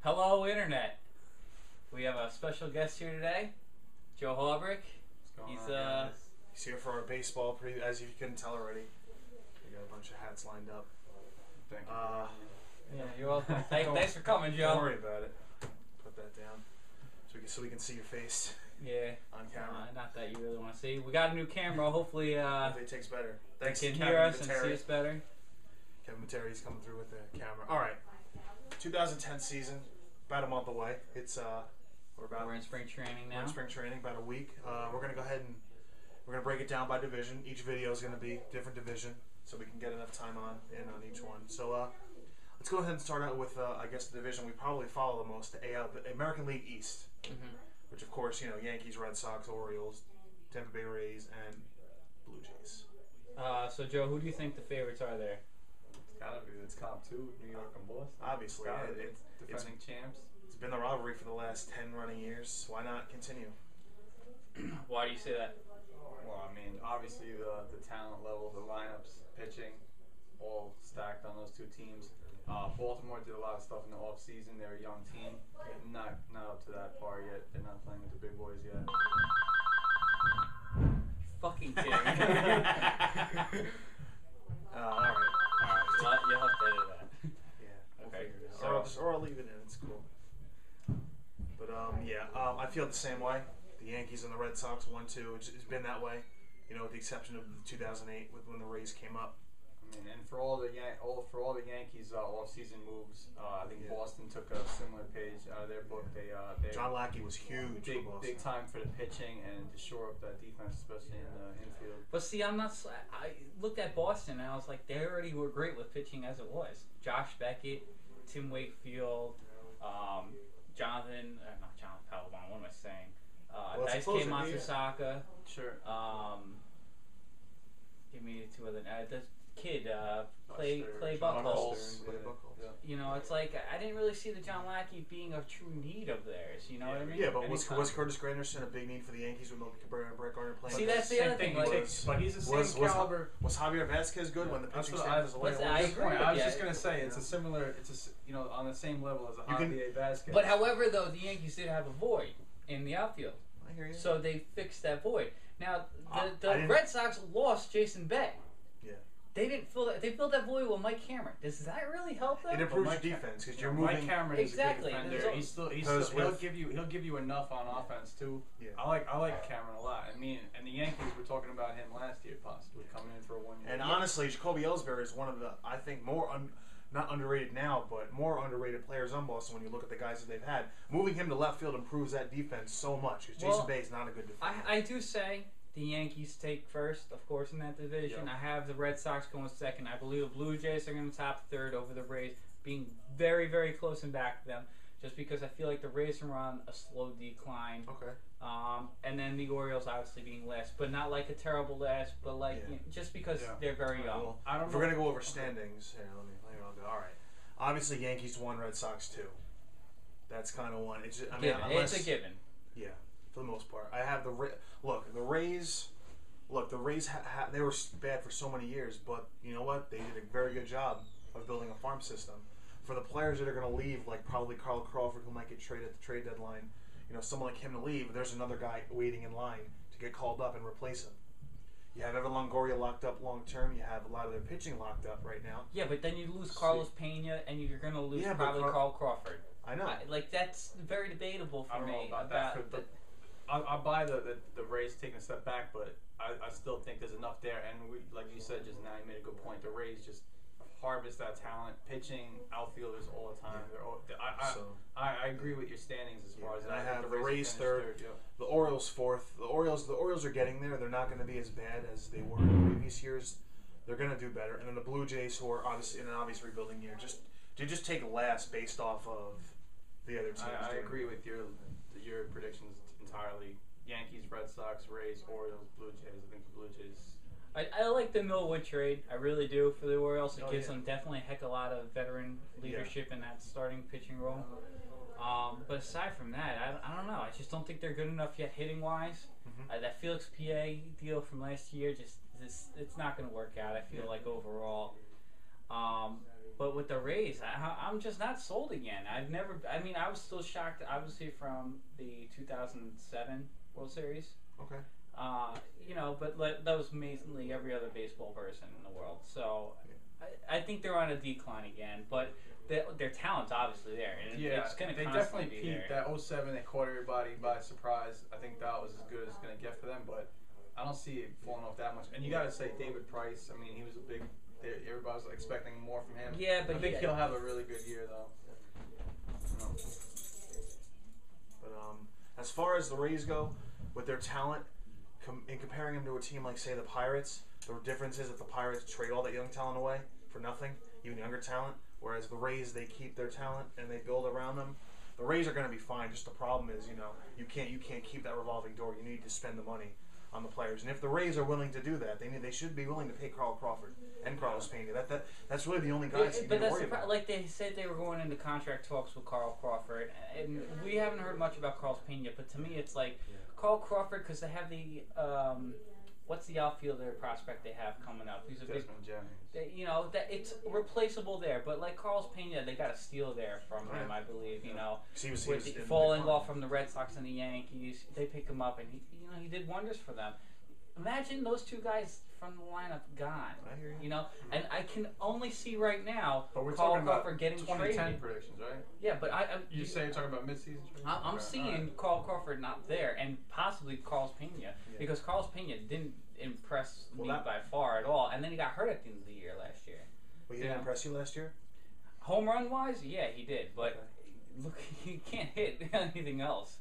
Hello, Internet. We have a special guest here today, Joe Haubrich. He's here for our baseball preview, as you couldn't tell already. We got a bunch of hats lined up. Thank you. Yeah, you're welcome. Thanks for coming, Joe. Don't worry about it. Put that down so we can see your face. Yeah. On camera. Not that you really want to see. We got a new camera. Hopefully, it takes better. Thanks you to can Kevin hear us and Materi. see us better. Kevin Matteri's coming through with the camera. All right. 2010 season, about a month away. It's we're in spring training now. We're in spring training, about a week. We're gonna go ahead and we're gonna break it down by division. Each video is gonna be different division, so we can get enough time on each one. So let's go ahead and start out with I guess the division we probably follow the most, the American League East, which of course Yankees, Red Sox, Orioles, Tampa Bay Rays, and Blue Jays. So Joe, who do you think the favorites are there? It's gotta be the top two, New York and Boston. Obviously, it's defending champs. It's been the rivalry for the last 10 running years. Why not continue? Why do you say that? Well, I mean, obviously the talent level, the lineups, pitching, all stacked on those two teams. Baltimore did a lot of stuff in the off season. They're a young team, not up to that par yet. They're not playing with the big boys yet. Fucking kidding. All right. You'll have to edit that. Yeah. Okay. Or I'll leave it in. It's cool. But I feel the same way. The Yankees and the Red Sox 1-2. It's been that way. With the exception of 2008 when the Rays came up. I mean, and for all the Yankees off-season moves, I think Boston took a similar page out of their book. They John Lackey was huge. Big time for the pitching and to shore up that defense, especially in the infield. But see, I looked at Boston and I was like, they already were great with pitching as it was. Josh Beckett, Tim Wakefield, not Jonathan Pellegrino. What am I saying? Daisuke Matsuzaka. Sure. Give me two other. The kid, Clay Buchholz. Yeah. It's like I didn't really see the John Lackey being a true need of theirs. You know what I mean? Yeah, but was Curtis Granderson a big need for the Yankees with Brett Gardner playing? See, that's the other thing. But he's the same caliber. Was Javier Vasquez good when the pitching staff was away? I agree. I was just gonna say it's on the same level as a Javier Vasquez. But however, though, the Yankees did have a void in the outfield. I hear you. So they fixed that void. Now the Red Sox lost Jason Bay. Yeah. They didn't fill that. They filled that void with Mike Cameron. Does that really help them? It improves your defense because you're moving. Mike Cameron is a good defender. He'll give you enough on offense too. Yeah. I like Cameron a lot. I mean, and the Yankees were talking about him last year, possibly coming in for a 1 year. And honestly, Jacoby Ellsbury is one of the more not underrated now, but more underrated players on Boston when you look at the guys that they've had. Moving him to left field improves that defense so much because Jason Bay is not a good defender. I do say the Yankees take first, of course, in that division. Yep. I have the Red Sox going second. I believe the Blue Jays are going to top third over the Rays, being very, very close and back to them, just because I feel like the Rays are on a slow decline. Okay. And then the Orioles obviously being last, but not like a terrible last, but just because they're very young. Well, if we're going to go over standings, here, let me go. All right. Obviously, Yankees 1, Red Sox 2. That's kind of one. It's a given. Yeah. For the most part, I have the Rays. The Rays they were bad for so many years, but you know what? They did a very good job of building a farm system. For the players that are going to leave, like probably Carl Crawford, who might get traded at the trade deadline, someone like him to leave, there's another guy waiting in line to get called up and replace him. You have Evan Longoria locked up long term. You have a lot of their pitching locked up right now. Yeah, but then you lose Carlos Pena, and you're going to lose probably Carl Crawford. I know. That's very debatable for me. I don't know about that. But I buy the Rays taking a step back, but I still think there's enough there. And like you said just now, you made a good point. The Rays just harvest that talent, pitching, outfielders all the time. I agree with your standings as far as that. I have the Rays third, the Orioles fourth. The Orioles are getting there. They're not going to be as bad as they were in previous years. They're going to do better. And then the Blue Jays, who are obviously in an obvious rebuilding year, just take last based off of the other teams. I agree with your predictions entirely. Yankees, Red Sox, Rays, Orioles, Blue Jays. I think the Blue Jays. I like the Millwood trade. I really do for the Orioles. It gives them definitely a heck of a lot of veteran leadership in that starting pitching role. But aside from that, I don't know. I just don't think they're good enough yet hitting wise. That Felix PA deal from last year it's not going to work out. I feel like overall. But with the Rays, I'm just not sold again. I was still shocked, obviously, from the 2007 World Series. Okay. But that was amazingly every other baseball person in the world. So I think they're on a decline again. But their talent's obviously there. And it's going to constantly be there. That 07, they caught everybody by surprise. I think that was as good as it's going to get for them. But I don't see it falling off that much. And you got to say David Price. I mean, he was a big. Everybody was expecting more from him. Yeah, but I think he'll have a really good year though. But as far as the Rays go, with their talent, in comparing them to a team like, say, the Pirates, the difference is that the Pirates trade all that young talent away for nothing, even younger talent, whereas the Rays, they keep their talent and they build around them. The Rays are going to be fine. Just the problem is, you can't keep that revolving door. You need to spend the money on the players, and if the Rays are willing to do that, they should be willing to pay Carl Crawford and Carlos Pena. That's really the only guys you need to worry about. Like they said, they were going into contract talks with Carl Crawford, and we haven't heard much about Carlos Pena. But to me, it's like Carl Crawford, because they have the what's the outfielder prospect they have coming up? He's a big, that it's replaceable there. But like Carlos Pena, they got a steal there from him, I believe. He was falling off from the Red Sox and the Yankees, they pick him up, and he did wonders for them. Imagine those two guys from the lineup gone. I hear you. And I can only see right now Carl Crawford getting 2010 traded. predictions, right? Yeah, but you're talking about midseason trades? I'm seeing Carl Crawford not there, and possibly Carlos Pena, because Carlos Pena didn't impress me by far at all, and then he got hurt at the end of the year last year. Well, he didn't impress you last year? Home run wise, yeah, he did, but look, he can't hit anything else.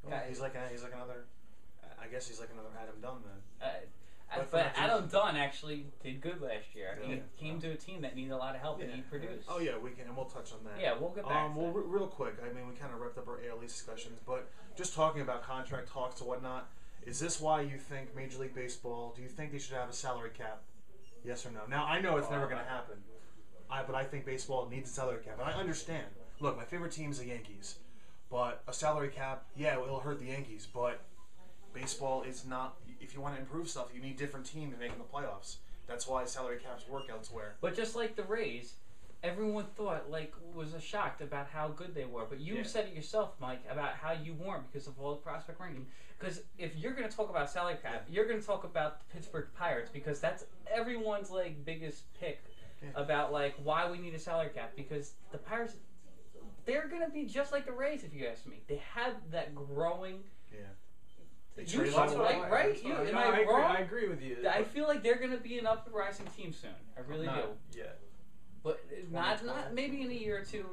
Well, he's like another. I guess he's like another Adam Dunn then. But Adam Dunn actually did good last year. He came to a team that needed a lot of help, and he produced. Oh yeah, and we'll touch on that. Yeah, we'll get back. Real quick. I mean, we kind of wrapped up our AL East discussions, but just talking about contract talks and whatnot. Is this why you think Major League Baseball? Do you think they should have a salary cap? Yes or no? Now I know it's never going to happen, but I think baseball needs a salary cap, and I understand. Look, my favorite team is the Yankees, but a salary cap, it'll hurt the Yankees, but baseball is not. If you want to improve stuff, you need different teams to make in the playoffs. That's why salary caps work elsewhere. But just like the Rays, everyone thought was shocked about how good they were. But you said it yourself, Mike, about how you weren't because of all the prospect ranking. Because if you're going to talk about salary cap, you're going to talk about the Pittsburgh Pirates because that's everyone's biggest pick about why we need a salary cap. Because the Pirates, they're going to be just like the Rays, if you ask me. They have that growing. Yeah. Right? Am I wrong? I agree with you. I feel like they're going to be an up-and-rising team soon. I really do. Yeah. But not maybe in a year or two.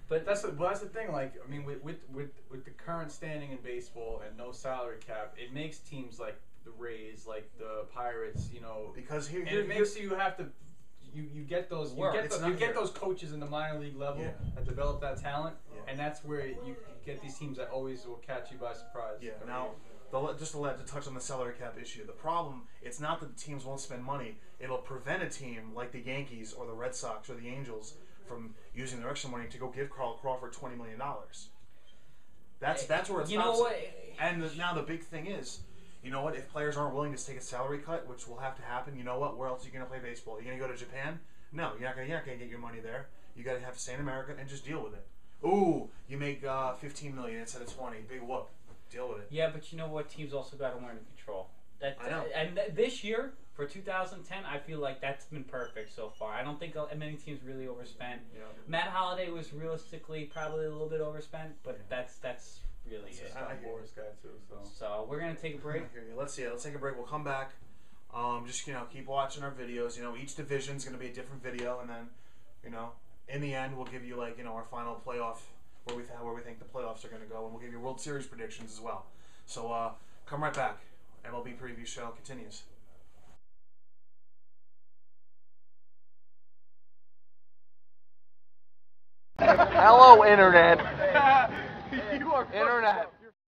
But that's the thing. With the current standing in baseball and no salary cap, it makes teams like the Rays, like the Pirates, because it makes you have to. You get those those coaches in the minor league level that develop that talent, and that's where you get these teams that always will catch you by surprise. Yeah. Now. Just to touch on the salary cap issue, the problem, it's not that the teams won't spend money. It'll prevent a team like the Yankees or the Red Sox or the Angels from using their extra money to go give Carl Crawford $20 million. That's where it stops. You know what? And now the big thing is, if players aren't willing to take a salary cut, which will have to happen, where else are you going to play baseball? Are you going to go to Japan? No, you're not going to get your money there. You got to have to stay in America and just deal with it. Ooh, you make $15 million instead of $20. Big whoop. Deal with it. Yeah, but you know what? Teams also got to learn to control. I know. And this year, for 2010, I feel like that's been perfect so far. I don't think many teams really overspent. Yeah. Matt Holliday was realistically probably a little bit overspent, but that's really it. I'm a Boris guy too. So we're gonna take a break. Let's take a break. We'll come back. Just keep watching our videos. Each division's gonna be a different video, and then in the end, we'll give you our final playoff. Where we think the playoffs are going to go, and we'll give you World Series predictions as well. So come right back. MLB Preview Show continues. Hello, Internet. Internet.